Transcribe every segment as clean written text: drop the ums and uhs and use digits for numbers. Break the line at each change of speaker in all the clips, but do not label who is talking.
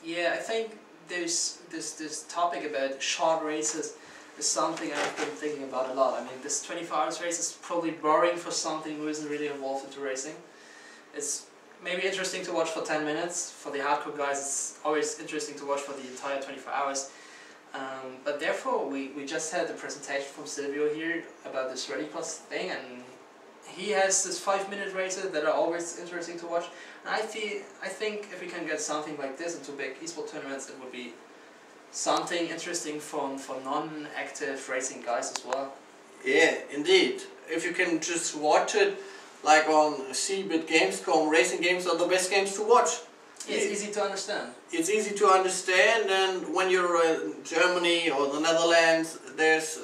Yeah, I think there's this topic about short races is something I've been thinking about a lot. I mean, this 24 hours race is probably boring for something who isn't really involved into racing. It's maybe interesting to watch for 10 minutes. For the hardcore guys, it's always interesting to watch for the entire 24 hours. But therefore, we just had a presentation from Silvio here about this rallycross thing, and he has this 5-minute races that are always interesting to watch. And I think if we can get something like this into big esport tournaments, it would be something interesting for non-active racing guys as well.
Yeah, indeed. If you can just watch it, like on CeBIT, Gamescom, racing games are the best games to watch.
It's easy to understand.
It's easy to understand, and when you're in Germany or the Netherlands, there's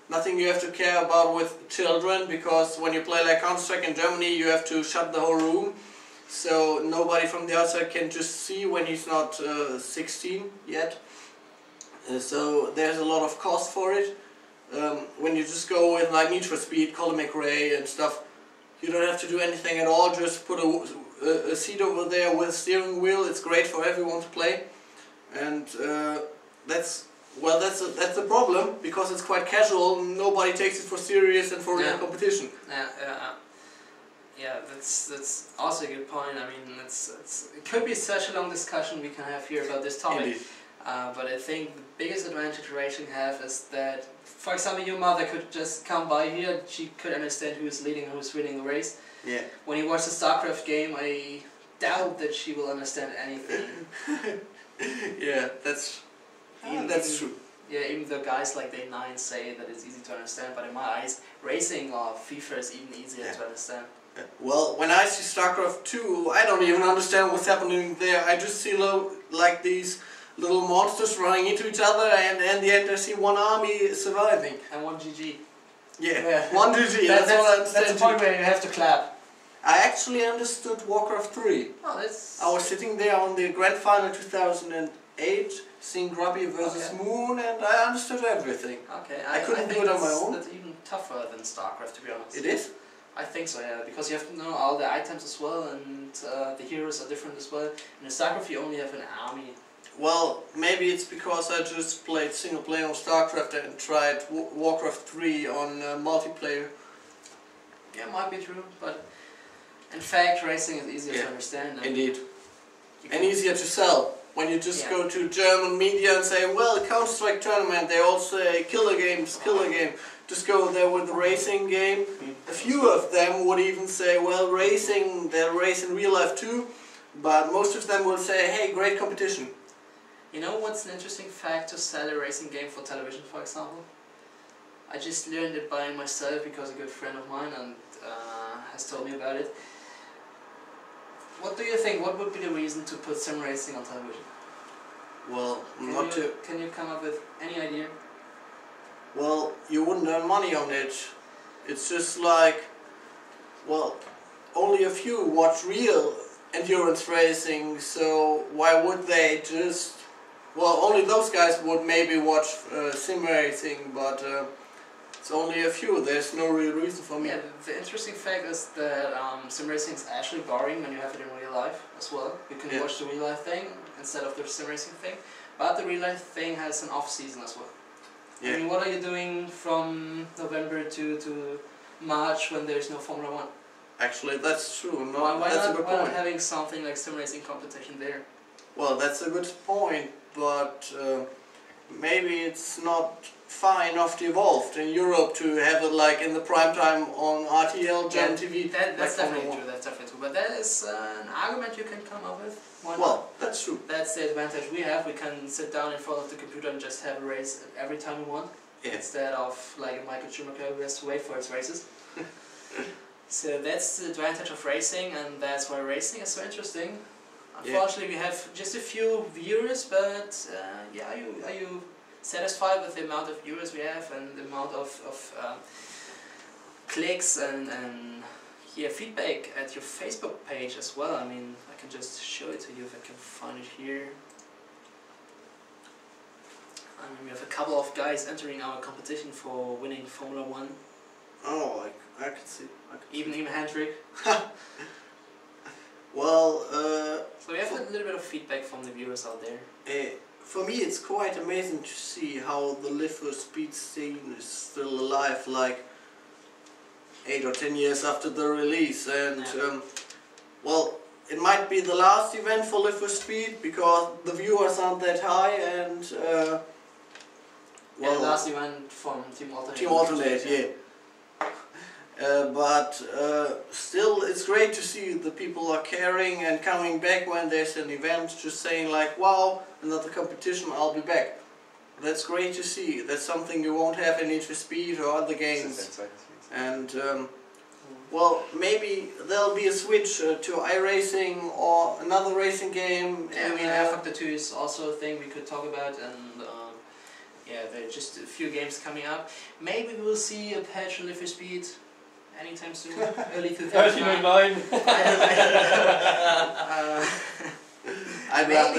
nothing you have to care about with children, because when you play like Counter-Strike in Germany, you have to shut the whole room, so nobody from the outside can just see when he's not 16 yet. So there's a lot of cost for it. When you just go with like Need for Speed, Colin McRae and stuff, you don't have to do anything at all. Just put a seat over there with a steering wheel. It's great for everyone to play, and that's the problem, because it's quite casual. Nobody takes it for serious and for real competition.
Yeah, that's also a good point. I mean, it could be such a long discussion we can have here about this topic.
Indeed.
But I think the biggest advantage racing have is that, for example, your mother could just come by here, she could understand who's leading and who's winning the race.
Yeah.
When you watch the StarCraft game, I doubt that she will understand anything.
Yeah, that's true.
Yeah, even though guys like Day 9 say that it's easy to understand, but in my eyes, racing or FIFA is even easier to understand.
Well, when I see StarCraft 2, I don't even understand what's happening there. I just see like these little monsters running into each other, and in the end I see one army surviving.
And one GG.
Yeah, one GG, that's what I understand.
That's the point where you have to clap.
I actually understood Warcraft 3.
Oh, that's...
I was sitting there on the Grand Final 2008, seeing Grubby versus Moon, and I understood everything.
Okay,
I couldn't do it on my own.
That's even tougher than StarCraft, to be honest.
It is?
I think so, yeah, because you have to know all the items as well, and the heroes are different as well. In StarCraft you only have an army.
Well, maybe it's because I just played single player on StarCraft and tried Warcraft 3 on multiplayer.
Yeah, might be true, but in fact racing is easier to understand.
Indeed. And easier to sell. When you just go to German media and say, well, Counter-Strike tournament, they all say killer games, killer game. Just go there with the racing game. A few of them would even say, well, racing, they race in real life too. But most of them will say, hey, great competition.
You know what's an interesting fact to sell a racing game for television, for example? I just learned it by myself because a good friend of mine has told me about it. What do you think? What would be the reason to put sim racing on television?
Well,
Can you come up with any idea?
Well, you wouldn't earn money on it. It's just like, well, only a few watch real endurance racing, so why would they just... Well, only those guys would maybe watch sim racing, but it's only a few. There's no real reason for me.
Yeah, the interesting fact is that sim racing is actually boring when you have it in real life as well. You can watch the real life thing instead of the sim racing thing, but the real life thing has an off season as well. Yeah. I mean, what are you doing from November to March when there's no Formula 1?
Actually, that's true.
Why not having something like sim racing competition there?
Well, that's a good point, but maybe it's not far enough evolved in Europe to have it like in the prime time on RTL, Gen TV.
That's definitely true. That's definitely true. But that is an argument you can come up with.
Well, that's true.
That's the advantage we have. We can sit down in front of the computer and just have a race every time we want, instead of like a Michael Schumacher who has to wait for his races. So that's the advantage of racing, and that's why racing is so interesting. Unfortunately, we have just a few viewers, but are you satisfied with the amount of viewers we have and the amount of clicks and feedback at your Facebook page as well? I mean, I can just show it to you if I can find it here. I mean, we have a couple of guys entering our competition for winning Formula 1.
Oh, I can see.
Even Hendrik.
Well,
So we have a little bit of feedback from the viewers out there.
for me it's quite amazing to see how the Live for Speed scene is still alive, like 8 or 10 years after the release, and well, it might be the last event for Live for Speed because the viewers aren't that high, and
well, the last event from Team Alternate.
Team Alternate, yeah. But still, it's great to see the people are caring and coming back when there's an event, just saying like, wow, another competition, I'll be back. That's great to see. That's something you won't have in Need for Speed or other games. And well, maybe there'll be a switch to iRacing or another racing game.
Yeah, I mean, Air Factor 2 is also a thing we could talk about, and yeah, there are just a few games coming up. Maybe we'll see a patch on Live for Speed anytime soon, early 2009.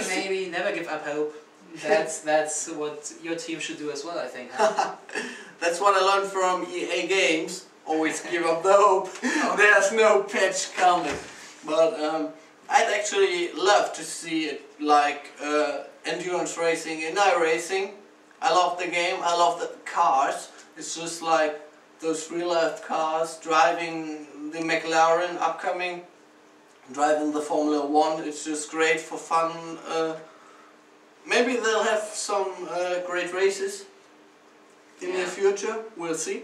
Maybe never give up hope. That's what your team should do as well, I think. Huh?
That's what I learned from EA Games. Always give up the hope. There's no patch coming. But I'd actually love to see it like endurance racing in iRacing. I love the game. I love the cars. It's just like those real-life cars, driving the McLaren upcoming, driving the Formula 1. It's just great for fun. Maybe they'll have some great races in the future. We'll see.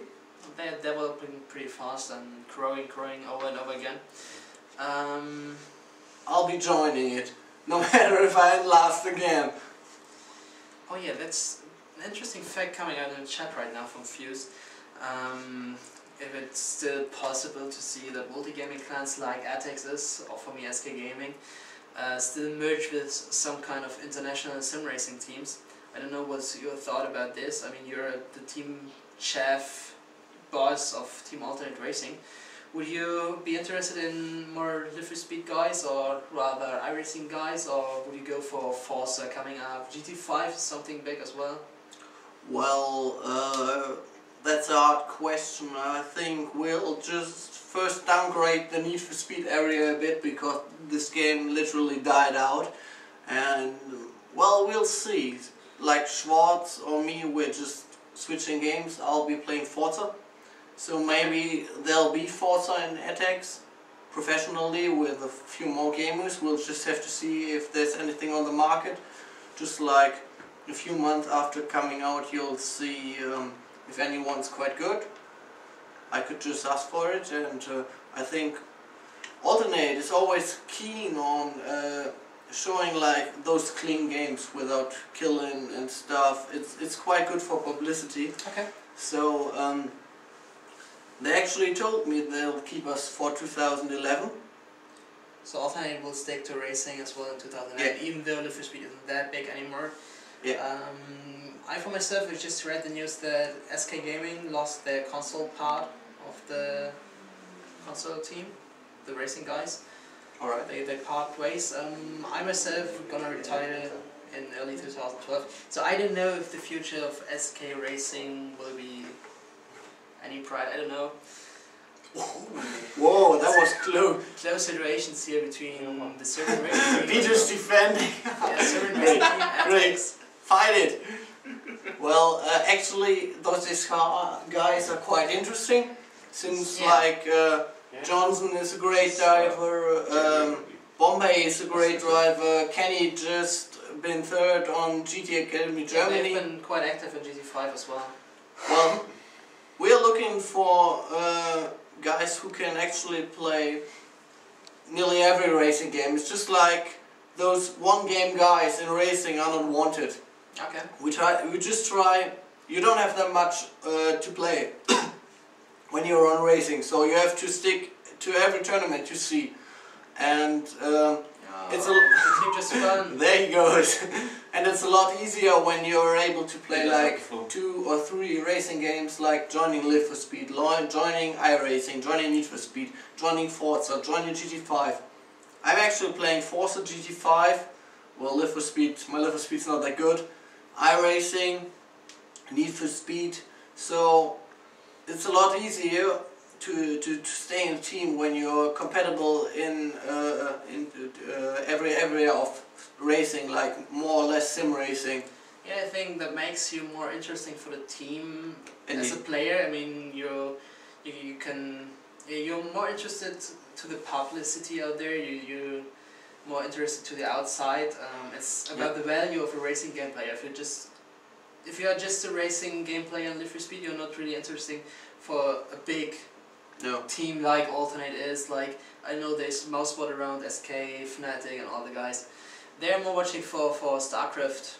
They're developing pretty fast and growing over and over again.
I'll be joining it, no matter if I last again.
Oh yeah, that's an interesting fact coming out in the chat right now from Fuse. If it's still possible to see that multi-gaming clans like Atexis, or for me SK Gaming, still merge with some kind of international sim racing teams. I don't know what's your thought about this. I mean, you're the team chef, boss of Team Alternate Racing. Would you be interested in more Live for Speed guys, or rather iRacing guys, or would you go for Forza coming up? GT5 is something big as well.
Well, that's a hard question. I think we'll just first downgrade the Need for Speed area a bit because this game literally died out, and well, we'll see. Like Schwartz or me, we're just switching games. I'll be playing Forza, so maybe there'll be Forza and Atex professionally with a few more gamers. We'll just have to see if there's anything on the market. Just like a few months after coming out, you'll see if anyone's quite good. I could just ask for it, and I think Alternate is always keen on showing like those clean games without killing and stuff. It's quite good for publicity.
Okay.
So they actually told me they'll keep us for 2011.
So Alternate will stick to racing as well in 2011,
yeah.
Even though Live for Speed isn't that big anymore.
Yeah.
I for myself have just read the news that SK Gaming lost their console part of the console team, the racing guys.
Alright.
They part ways. I myself gonna retire in early 2012, so I don't know if the future of SK Racing will be any bright. I don't know.
Whoa, that was close.
Close situations here between the certain racing team.
Peter's defending.
Yeah, certain racing team and
Great. Fight it. Well, actually, those guys are quite interesting. Since like Johnson is a great driver, Bombay is a great driver, Kenny just been third on GT Academy Germany.
Yeah, they've been quite active in GT5 as well.
Well, we are looking for guys who can actually play nearly every racing game. It's just like those one-game guys in racing are not wanted.
Okay.
We just try. You don't have that much to play when you're on racing, so you have to stick to every tournament you see, and it's
just fun.
There he goes. And it's a lot easier when you're able to play like 2 or 3 racing games, like joining Live for Speed, joining iRacing, joining Need for Speed, joining Forza, joining GT5. I'm actually playing Forza GT5. Well, Live for Speed, my Live for Speed's not that good. iRacing, Need for Speed, so it's a lot easier to stay in a team when you're compatible in every area of racing, like more or less sim racing.
Yeah, I think that makes you more interesting for the team.
Indeed.
As a player. I mean, you're more interested to the publicity out there. You're more interested to the outside. It's about the value of a racing game player. If you are just a racing game player on Live for Speed, you're not really interesting for a big team like Alternate is. Like, I know there's Mousebot around, SK, Fnatic and all the guys. They're more watching for StarCraft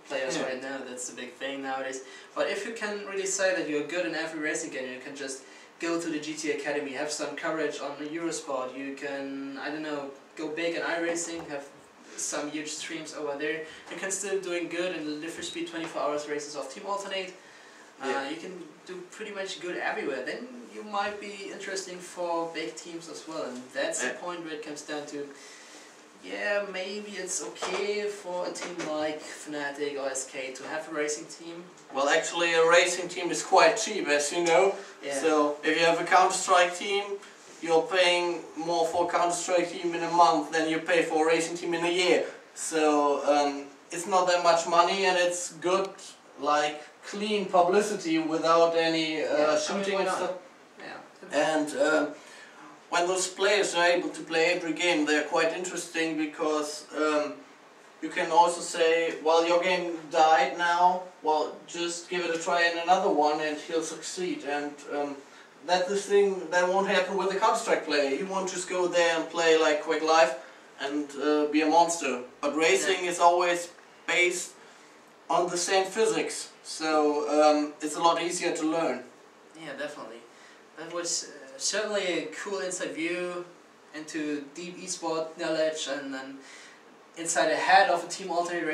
players right now. That's the big thing nowadays. But if you can really say that you're good in every racing game, you can just go to the GT Academy, have some coverage on the Eurosport, you can, I don't know, go big in iRacing, have some huge streams over there. You can still doing good in the Live for Speed 24 hours races of Team Alternate. You can do pretty much good everywhere. Then you might be interesting for big teams as well, and that's the point where it comes down to, yeah, maybe it's okay for a team like Fnatic or SK to have a racing team.
Well, actually a racing team is quite cheap, as you know.
Yeah.
So if you have a Counter-Strike team, you're paying more for a Counter-Strike team in a month than you pay for a racing team in a year. So it's not that much money, and it's good, like, clean publicity without any shooting and stuff.
Yeah.
And when those players are able to play every game, they're quite interesting, because you can also say, well, your game died now, well, just give it a try in another one and he'll succeed. And that's the thing that won't happen with a Counter-Strike player. He won't just go there and play like Quick Life and be a monster. But racing is always based on the same physics, so it's a lot easier to learn.
Yeah, definitely. That was certainly a cool inside view into deep esport knowledge, and then inside the head of a Team Alternate